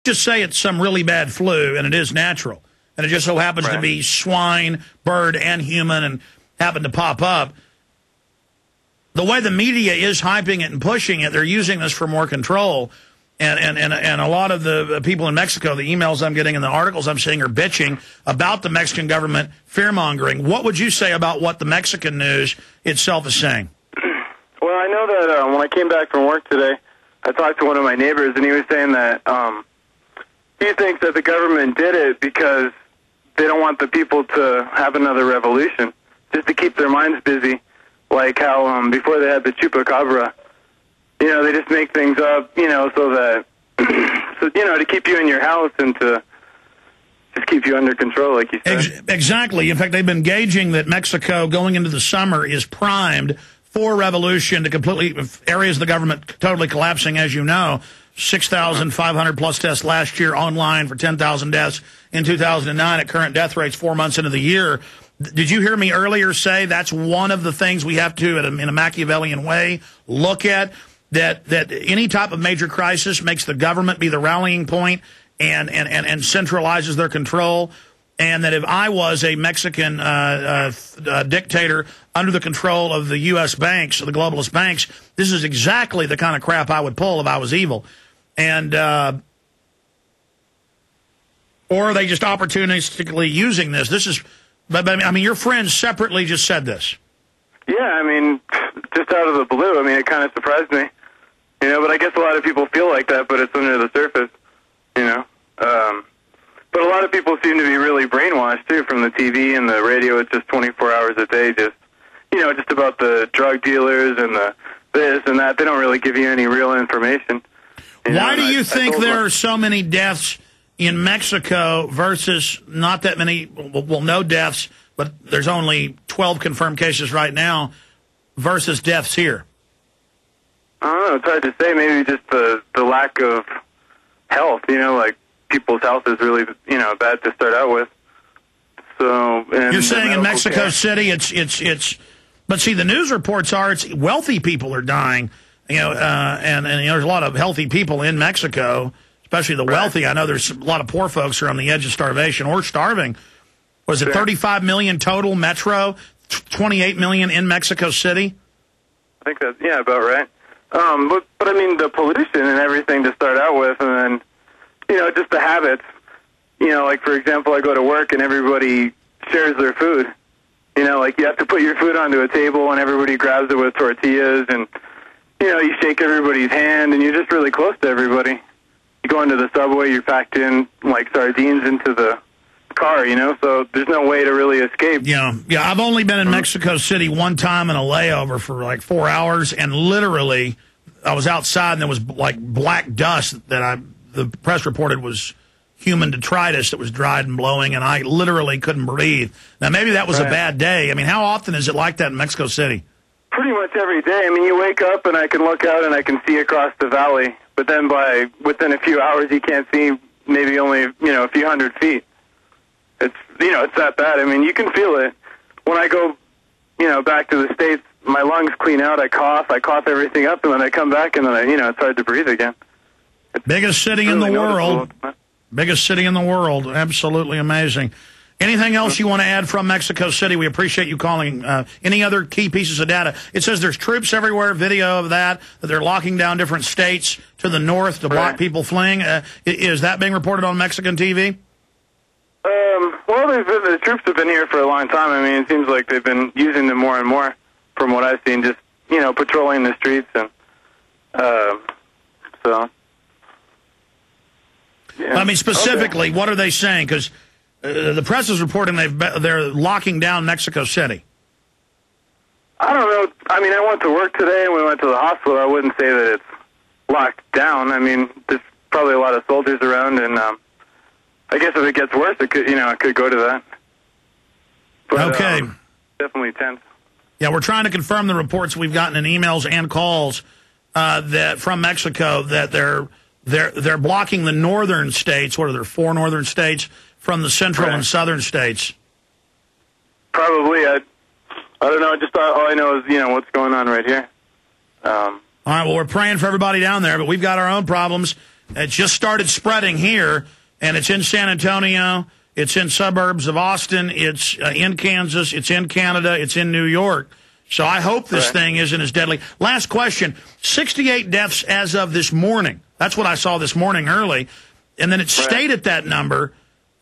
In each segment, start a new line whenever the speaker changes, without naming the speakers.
Just say it's some really bad flu, and it is natural, and it just so happens to be swine, bird, and human, and happen to pop up. The way the media is hyping it and pushing it, they're using this for more control. And a lot of the people in Mexico, the emails I'm getting and the articles I'm seeing are bitching about the Mexican government fear-mongering. What would you say about what the Mexican news itself is saying?
Well, I know that when I came back from work today, I talked to one of my neighbors, and he was saying that he thinks that the government did it because they don't want the people to have another revolution, just to keep their minds busy, like how before they had the chupacabra. You know, they just make things up, you know, so that, to keep you in your house and to just keep you under control, like you said.
Exactly. In fact, they've been gauging that Mexico going into the summer is primed for revolution to completely, areas of the government totally collapsing, as you know. 6,500 plus tests last year online for 10,000 deaths in 2009 at current death rates 4 months into the year. Did you hear me earlier say that's one of the things we have to, in a Machiavellian way, look at? That any type of major crisis makes the government be the rallying point and centralizes their control, and that if I was a Mexican dictator under the control of the U.S. banks, the globalist banks, this is exactly the kind of crap I would pull if I was evil. And or are they just opportunistically using this? This is, but I mean, your friends separately just said this. Yeah,
I mean, just out of the blue. I mean, it kind of surprised me. You know, but I guess a lot of people feel like that, but it's under the surface, you know. But a lot of people seem to be really brainwashed, too, from the TV and the radio. It's just 24 hours a day, just, you know, just about the drug dealers and the this and that. They don't really give you any real information.
Why do you think there are so many deaths in Mexico versus not that many, well, no deaths, but there's only 12 confirmed cases right now, versus deaths here?
I don't know. It's hard to say. Maybe just the lack of health. You know, like people's health is really, you know, bad to start out with. So
you're saying in Mexico City, it's. But see, the news reports are it's wealthy people are dying. You know, and you know, there's a lot of healthy people in Mexico, especially the wealthy. I know there's a lot of poor folks who are on the edge of starvation or starving. Was it 35 million total metro, 28 million in Mexico City?
I think that's about right. But I mean, the pollution and everything to start out with, and then, you know, just the habits. You know, like, for example, I go to work and everybody shares their food. You know, like, you have to put your food onto a table and everybody grabs it with tortillas, and, you know, you shake everybody's hand and you're just really close to everybody. You go into the subway, you're packed in like sardines into the car, you know, so there's no way to really escape. Yeah,
I've only been in Mexico City one time in a layover for like 4 hours, and literally I was outside and there was like black dust that the press reported was human detritus that was dried and blowing, and I literally couldn't breathe. Now, maybe that was a bad day. I mean, how often is it like that in Mexico City?
Pretty much every day. I mean, you wake up and I can look out and I can see across the valley, but then within a few hours you can't see maybe only, you know, a few hundred feet. It's, you know, it's that bad. I mean, you can feel it. When I go, you know, back to the States, my lungs clean out, I cough everything up, and then I come back and then, you know, it's hard to breathe again.
Biggest city in the world. Biggest city in the world. Absolutely amazing. Anything else you want to add from Mexico City? We appreciate you calling. Any other key pieces of data? It says there's troops everywhere, video of that they're locking down different states to the north to block people fleeing. Is that being reported on Mexican TV?
Well, the troops have been here for a long time. I mean, it seems like they've been using them more and more from what I've seen, just, you know, patrolling the streets. And so... Yeah.
I mean, specifically, what are they saying? Because the press is reporting they're locking down Mexico City.
I don't know. I mean, I went to work today and we went to the hospital. I wouldn't say that it's locked down. I mean, there's probably a lot of soldiers around, and I guess if it gets worse, it could, you know, it could go to that. But,
okay.
Definitely tense.
Yeah, we're trying to confirm the reports we've gotten in emails and calls that from Mexico that they're blocking the northern states. What are there, 4 northern states from the central and southern states?
Probably. I don't know. Just all I know is, you know, what's going on right here.
All right. Well, we're praying for everybody down there, but we've got our own problems. It just started spreading here, and it's in San Antonio. It's in suburbs of Austin. It's in Kansas. It's in Canada. It's in New York. So I hope this thing isn't as deadly. Last question. 68 deaths as of this morning. That's what I saw this morning early. And then it stayed at that number,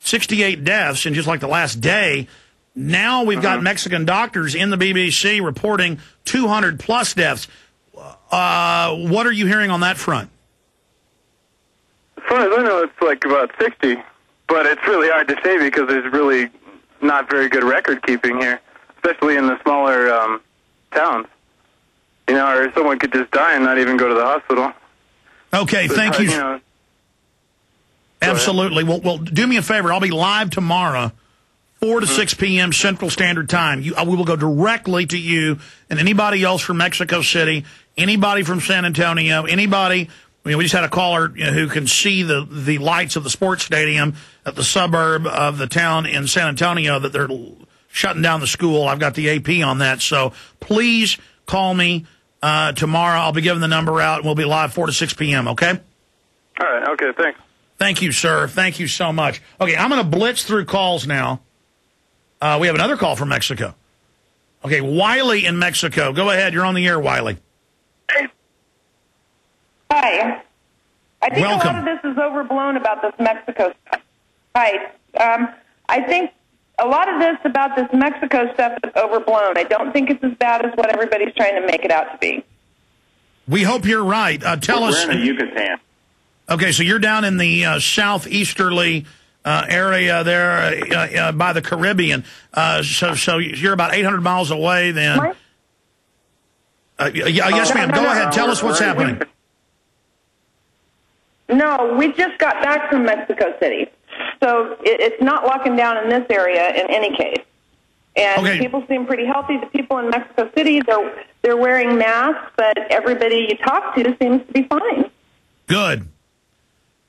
68 deaths in just like the last day. Now we've got Mexican doctors in the BBC reporting 200-plus deaths. What are you hearing on that front?
As far as I know, it's like about 60. But it's really hard to say because there's really not very good record keeping here, especially in the smaller towns. You know, or someone could just die and not even go to the hospital.
Okay,
So
thank you.
You know,
absolutely. Well, do me a favor. I'll be live tomorrow, 4 to 6 p.m. Central Standard Time. We will go directly to you and anybody else from Mexico City, anybody from San Antonio, anybody. I mean, we just had a caller who can see the lights of the sports stadium at the suburb of the town in San Antonio that they're shutting down the school. I've got the AP on that. So please call me tomorrow. I'll be giving the number out, and we'll be live 4 to 6 p.m., okay?
all right, okay, thanks.
Thank you, sir. Thank you so much. Okay, I'm going to blitz through calls now. We have another call from Mexico. Okay, Wiley in Mexico. Go ahead. You're on the air, Wiley.
Hi. I think
Welcome.
a lot of this is overblown about this Mexico stuff. Hi. I think a lot of this about this Mexico stuff is overblown. I don't think it's as bad as what everybody's trying to make it out to be.
We hope you're right. Tell us.
We're in Yucatan.
Okay, so you're down in the southeasterly area there by the Caribbean. So you're about 800 miles away then. Yes, ma'am. Go ahead. Tell us what's happening.
No, we just got back from Mexico City. So it's not locking down in this area in any case. And people seem pretty healthy. The people in Mexico City, they're wearing masks, but everybody you talk to seems to be fine.
Good.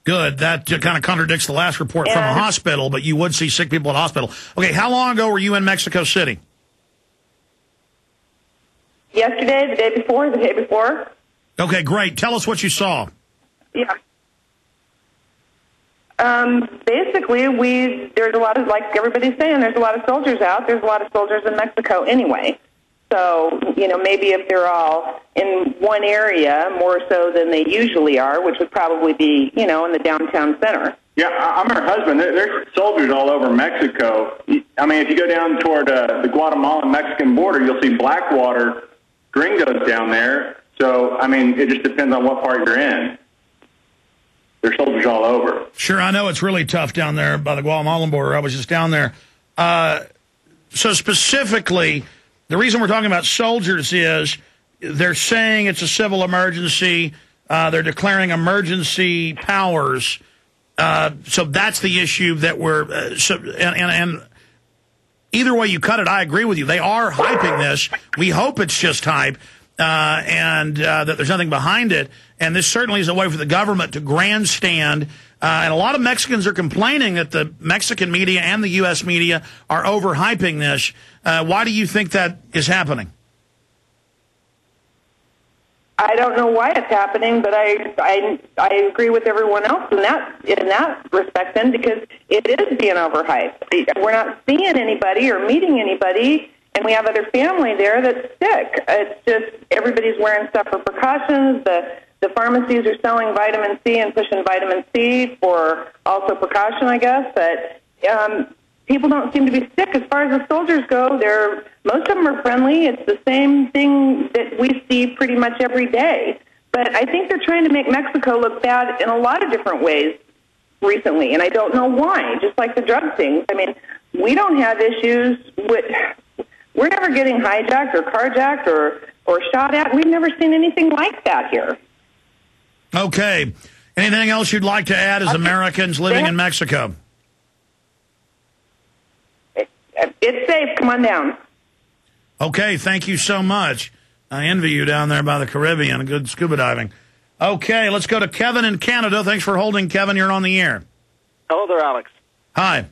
That kind of contradicts the last report from a hospital, but you would see sick people at hospital. Okay, how long ago were you in Mexico City?
Yesterday, the day before.
Okay, great. Tell us what you saw.
Yeah. Basically, there's a lot of, like everybody's saying, there's a lot of soldiers out. There's a lot of soldiers in Mexico anyway. So, maybe if they're all in one area more so than they usually are, which would probably be, in the downtown center.
Yeah, I'm her husband. There's soldiers all over Mexico. I mean, if you go down toward the Guatemalan-Mexican border, you'll see Blackwater gringos down there. So, I mean, it just depends on what part you're in. There's soldiers all over.
Sure, I know it's really tough down there by the Guatemalan border. I was just down there. So specifically, the reason we're talking about soldiers is they're saying it's a civil emergency. They're declaring emergency powers. So that's the issue that we're and either way you cut it, I agree with you. They are hyping this. We hope it's just hype and that there's nothing behind it. And this certainly is a way for the government to grandstand. And a lot of Mexicans are complaining that the Mexican media and the U.S. media are overhyping this. Why do you think that is happening?
I don't know why it's happening, but I agree with everyone else in that respect then, because it is being overhyped. We're not seeing anybody or meeting anybody, and we have other family there that's sick. It's just everybody's wearing stuff for precautions. The pharmacies are selling vitamin C and pushing vitamin C for also precaution, I guess. But people don't seem to be sick. As far as the soldiers go, most of them are friendly. It's the same thing that we see pretty much every day. But I think they're trying to make Mexico look bad in a lot of different ways recently, and I don't know why, just like the drug things. I mean, we don't have issues with... We're never getting hijacked or carjacked or shot at. We've never seen anything like that here.
Okay. Anything else you'd like to add as Americans living in Mexico?
It's safe. Come on down.
Okay, thank you so much. I envy you down there by the Caribbean. Good scuba diving. Okay, let's go to Kevin in Canada. Thanks for holding, Kevin. You're on the air.
Hello there, Alex.
Hi.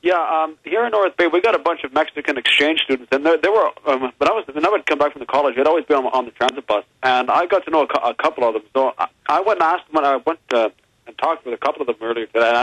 Yeah, here in North Bay, we got a bunch of Mexican exchange students, and they were. When I would come back from the college, I'd always be on the transit bus, and I got to know a couple of them. So I went and asked them when I went to and talked with a couple of them earlier today.